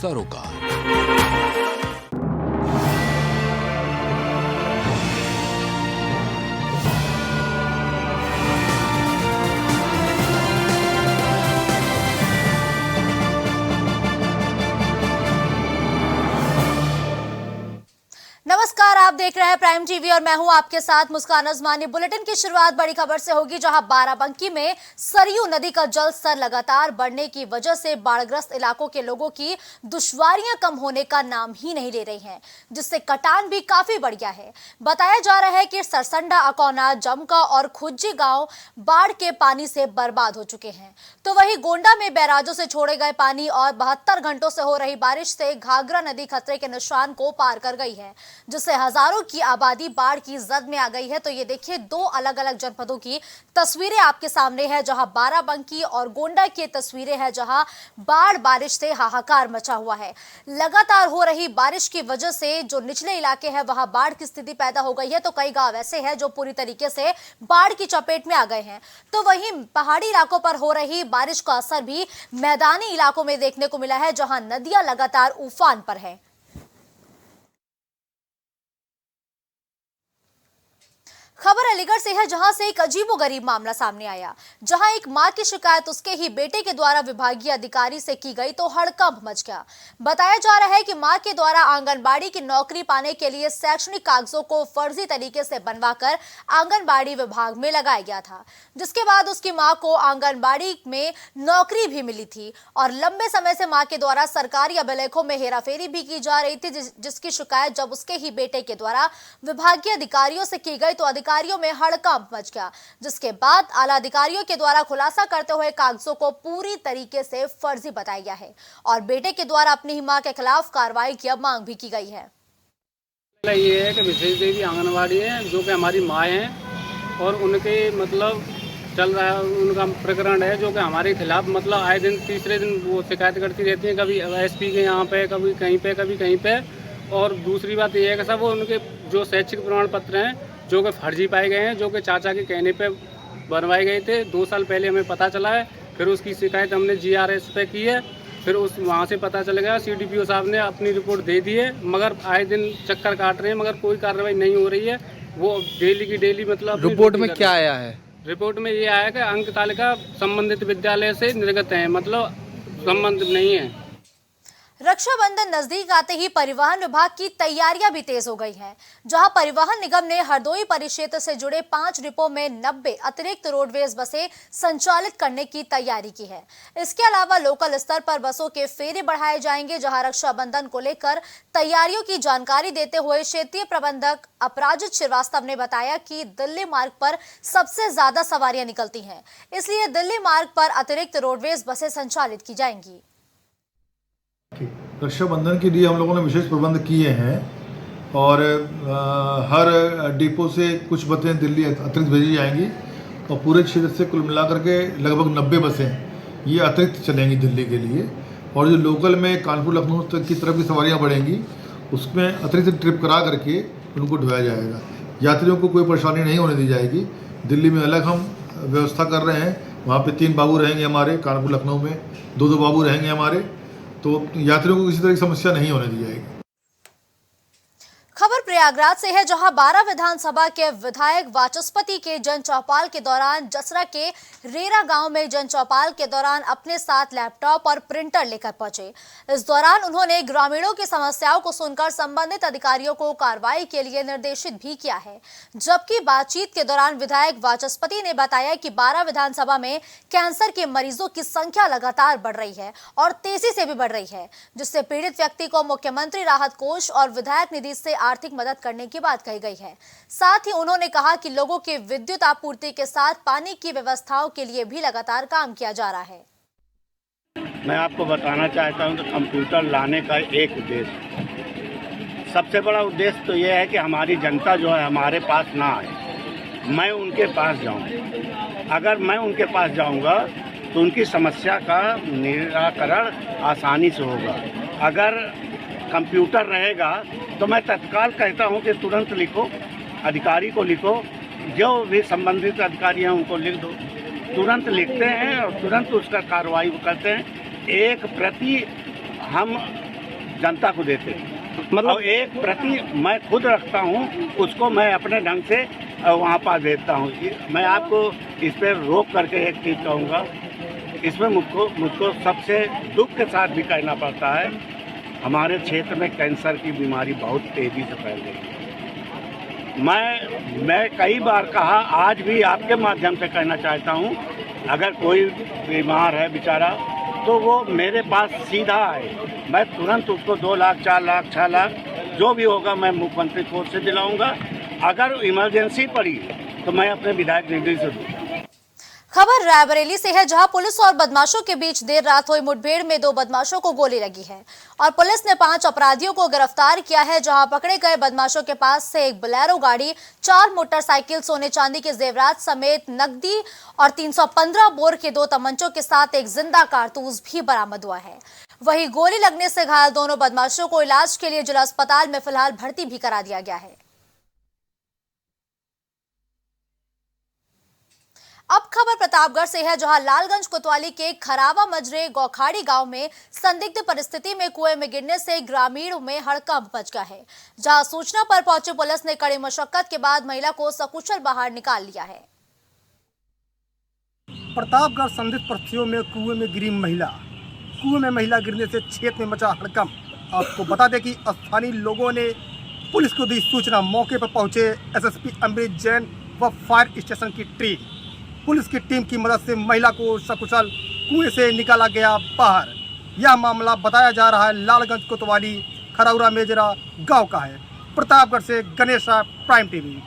सरोकार। नमस्कार, आप देख रहे हैं प्राइम टीवी और मैं हूं आपके साथ मुस्कान अजमानी। बुलेटिन की शुरुआत बड़ी खबर से होगी, जहां बाराबंकी में सरयू नदी का जल स्तर लगातार बढ़ने की वजह से बाढ़ग्रस्त इलाकों के लोगों की दुश्वारियां कम होने का नाम ही नहीं ले रही हैं, जिससे कटान भी काफी बढ़ गया है। बताया जा रहा है कि सरसंडा, अकौना, जमका और खुज्जी गांव बाढ़ के पानी से बर्बाद हो चुके हैं। तो वहीं गोंडा में बैराजों से छोड़े गए पानी और 72 घंटों से हो रही बारिश से घाघरा नदी खतरे के निशान को पार कर गई है, जिससे हजारों की आबादी बाढ़ की जद में आ गई है। तो ये देखिए, दो अलग अलग जनपदों की तस्वीरें आपके सामने है, जहां बाराबंकी और गोंडा की तस्वीरें हैं, जहां बाढ़ बारिश से हाहाकार मचा हुआ है। लगातार हो रही बारिश की वजह से जो निचले इलाके हैं वहां बाढ़ की स्थिति पैदा हो गई है। तो कई गांव ऐसे हैं जो पूरी तरीके से बाढ़ की चपेट में आ गए हैं। तो वहीं पहाड़ी इलाकों पर हो रही बारिश का असर भी मैदानी इलाकों में देखने को मिला है, जहां नदियां लगातार उफान पर है। खबर अलीगढ़ से है, जहां से एक अजीबोगरीब मामला सामने आया, जहां एक मां की शिकायत उसके ही बेटे के द्वारा विभागीय अधिकारी से की गई तो हड़कंप मच गया। बताया जा रहा है कि मां के द्वारा आंगनबाड़ी की नौकरी पाने के लिए शैक्षणिक कागजों को फर्जी तरीके से बनवाकर आंगनबाड़ी विभाग में लगाया गया था, जिसके बाद उसकी मां को आंगनबाड़ी में नौकरी भी मिली थी और लंबे समय से मां के द्वारा सरकारी अभिलेखों में हेराफेरी भी की जा रही थी, जिसकी शिकायत जब उसके ही बेटे के द्वारा विभागीय अधिकारियों से की गई तो अधिकारियों में हड़कंप मच गया, जिसके बाद आला अधिकारियों के द्वारा खुलासा करते हुए कागजों को पूरी तरीके से फर्जी बताया गया है और बेटे के द्वारा अपनी ही मां के खिलाफ कार्रवाई की मांग भी की गई है। ये है कि विशेष देवी आंगनवाड़ी है, जो कि हमारी माँ हैं और उनके मतलब चल रहा है, उनका प्रकरण है जो कि हमारे खिलाफ मतलब आए दिन तीसरे दिन वो शिकायत करती रहती हैं, कभी एसपी के यहाँ पे, कभी कहीं पे। और दूसरी बात ये है कि सब उनके जो शैक्षिक प्रमाण पत्र हैं जो कि फर्जी पाए गए हैं, जो कि चाचा के कहने पे बनवाए गए थे। 2 साल पहले हमें पता चला है, फिर उसकी शिकायत हमने GRS पे की है, फिर वहाँ से पता चल गया। CDPO साहब ने अपनी रिपोर्ट दे दी है, मगर आए दिन चक्कर काट रहे हैं, मगर कोई कार्रवाई नहीं हो रही है। वो डेली की डेली मतलब रिपोर्ट में क्या आया है? रिपोर्ट में ये आया कि अंक तालिका संबंधित विद्यालय से निर्गत है, मतलब संबंध नहीं है। रक्षाबंधन नजदीक आते ही परिवहन विभाग की तैयारियां भी तेज हो गई हैं, जहां परिवहन निगम ने हरदोई परिक्षेत्र से जुड़े 5 डिपो में 90 अतिरिक्त रोडवेज बसें संचालित करने की तैयारी की है। इसके अलावा लोकल स्तर पर बसों के फेरे बढ़ाए जाएंगे, जहां रक्षाबंधन को लेकर तैयारियों की जानकारी देते हुए क्षेत्रीय प्रबंधक अपराजित श्रीवास्तव ने बताया कि दिल्ली मार्ग पर सबसे ज्यादा सवारियां निकलती हैं, इसलिए दिल्ली मार्ग पर अतिरिक्त रोडवेज बसें संचालित की जाएंगी। रक्षाबंधन के लिए हम लोगों ने विशेष प्रबंध किए हैं और हर डिपो से कुछ बसें दिल्ली अतिरिक्त भेजी जाएंगी और पूरे क्षेत्र से कुल मिलाकर के लगभग 90 बसें ये अतिरिक्त चलेंगी दिल्ली के लिए। और जो लोकल में कानपुर लखनऊ तक की तरफ की सवारियां बढ़ेंगी, उसमें अतिरिक्त ट्रिप करा करके उनको ढोया जाएगा। यात्रियों को कोई परेशानी नहीं होने दी जाएगी। दिल्ली में अलग हम व्यवस्था कर रहे हैं, वहाँ पे 3 बाबू रहेंगे हमारे, कानपुर लखनऊ में 2 बाबू रहेंगे हमारे, तो यात्रियों को किसी तरह की समस्या नहीं होने दी जाएगी। खबर प्रयागराज से है, जहां 12 विधानसभा के विधायक वाचस्पति के जन चौपाल के दौरान जसरा के रेरा गांव में जन चौपाल के दौरान अपने साथ लैपटॉप और प्रिंटर लेकर पहुंचे। इस दौरान उन्होंने ग्रामीणों की समस्याओं को सुनकर संबंधित अधिकारियों को कार्रवाई के लिए निर्देशित भी किया है। जबकि बातचीत के दौरान विधायक वाचस्पति ने बताया कि 12 विधानसभा में कैंसर के मरीजों की संख्या लगातार बढ़ रही है और तेजी से भी बढ़ रही है, जिससे पीड़ित व्यक्ति को मुख्यमंत्री राहत कोष और विधायक निधि से आर्थिक मदद करने की बात कही गई है। साथ ही उन्होंने कहा कि लोगों के विद्युत आपूर्ति के साथ पानी की व्यवस्थाओं के लिए भी लगातार काम किया जा रहा है। मैं आपको बताना चाहता हूं कि कंप्यूटर लाने का एक उद्देश्य, सबसे बड़ा उद्देश्य तो यह है कि हमारी जनता जो है हमारे पास ना आए, मैं उनके पास जाऊं। अगर मैं उनके पास जाऊंगा तो उनकी समस्या का निराकरण आसानी से होगा। अगर कंप्यूटर रहेगा तो मैं तत्काल कहता हूं कि तुरंत लिखो, अधिकारी को लिखो, जो भी संबंधित अधिकारी हैं उनको लिख दो। तुरंत लिखते हैं और तुरंत उसका कार्रवाई करते हैं। एक प्रति हम जनता को देते हैं। मतलब एक प्रति मैं खुद रखता हूँ, उसको मैं अपने ढंग से वहाँ पर देता हूँ। मैं आपको इस पर रोक करके एक चीज़ कहूँगा, इसमें मुझको सबसे दुख के साथ भी कहना पड़ता है, हमारे क्षेत्र में कैंसर की बीमारी बहुत तेज़ी से फैल गई है। मैं कई बार कहा, आज भी आपके माध्यम से कहना चाहता हूँ, अगर कोई बीमार है बेचारा तो वो मेरे पास सीधा आए, मैं तुरंत उसको 2 लाख 4 लाख 6 लाख जो भी होगा मैं मुख्यमंत्री कोष से दिलाऊंगा। अगर इमरजेंसी पड़ी तो मैं अपने विधायक निधि से दूंगा। खबर रायबरेली से है, जहां पुलिस और बदमाशों के बीच देर रात हुई मुठभेड़ में 2 बदमाशों को गोली लगी है और पुलिस ने 5 अपराधियों को गिरफ्तार किया है। जहां पकड़े गए बदमाशों के पास से एक बोलेरो गाड़ी, 4 मोटरसाइकिल, सोने चांदी के जेवरात समेत नकदी और 315 बोर के 2 तमंचों के साथ एक जिंदा कारतूस भी बरामद हुआ है। वहीं गोली लगने से घायल दोनों बदमाशों को इलाज के लिए जिला अस्पताल में फिलहाल भर्ती भी करा दिया गया है। अब खबर प्रतापगढ़ से है, जहां लालगंज कोतवाली के खरावा मजरे गौखाड़ी गांव में संदिग्ध परिस्थिति में कुएं में गिरने से ग्रामीणों में हड़कंप मच गया है। जहां सूचना पर पहुंची पुलिस ने कड़ी मशक्कत के बाद महिला को सकुशल बाहर निकाल लिया है। प्रतापगढ़ संदिग्ध परिस्थितियों में कुएं में गिरी महिला। कुएं में महिला गिरने से क्षेत्र में मचा हड़कंप। आपको बता दें कि स्थानीय लोगों ने पुलिस को दी सूचना। मौके पर पहुंचे एसएसपी अमृत जैन व फायर स्टेशन की टीम। पुलिस की टीम की मदद से महिला को सकुशल कुएं से निकाला गया बाहर। यह मामला बताया जा रहा है लालगंज कोतवाली खरौरा मेजरा गांव का है। प्रतापगढ़ से गणेश राय, प्राइम टीवी।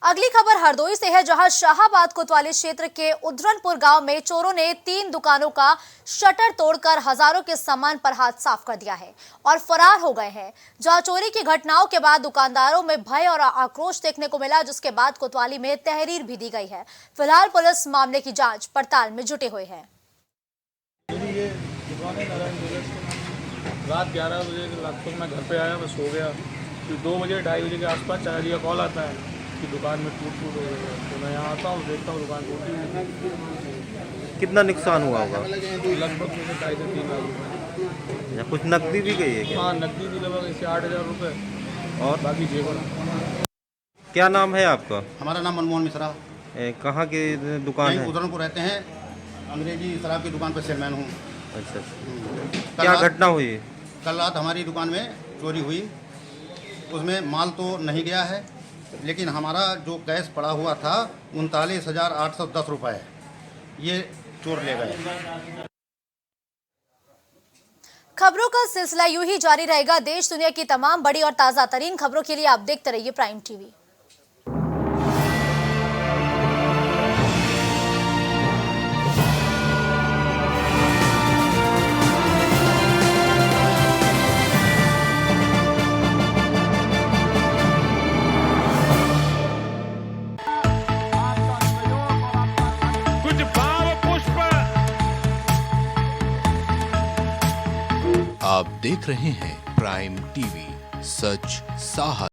अगली खबर हरदोई से है, जहां शाहाबाद कोतवाली क्षेत्र के उधरनपुर गांव में चोरों ने 3 दुकानों का शटर तोड़कर हजारों के सामान पर हाथ साफ कर दिया है और फरार हो गए हैं। जहां चोरी की घटनाओं के बाद दुकानदारों में भय और आक्रोश देखने को मिला, जिसके बाद कोतवाली में तहरीर भी दी गई है। फिलहाल पुलिस मामले की जांच पड़ताल में जुटे हुए है। रात 11 बजे लगभग मैं घर पे आया, मैं सो गया। फिर 2 बजे 2:30 बजे के आसपास चाचा जी का कॉल आता है कि दुकान में टूट हो गई है। तो मैं यहाँ आता हूँ, देखता हूँ दुकान टूटी हुई। कितना नुकसान हुआ होगा? लगभग मुझे 2.5 से 3 लाख रुपये। या कुछ नकदी भी गई है क्या? हाँ, नकदी भी लगभग इससे 8,000 रुपये और बाकी जेवर। क्या नाम है आपका? हमारा नाम मनमोहन मिश्रा। कहाँ की दुकान है? उधरनपुर रहते हैं। अंग्रेजी शराब की दुकान पर सेलमैन हूँ। अच्छा, क्या घटना हुई? कल रात हमारी दुकान में चोरी हुई। उसमें माल तो नहीं गया है, लेकिन हमारा जो कैश पड़ा हुआ था 39,810 रुपये, ये चोर ले गए। खबरों का सिलसिला यूं ही जारी रहेगा। देश दुनिया की तमाम बड़ी और ताजा तरीन खबरों के लिए आप देखते रहिए प्राइम टीवी। आप देख रहे हैं प्राइम टीवी, सच साहस।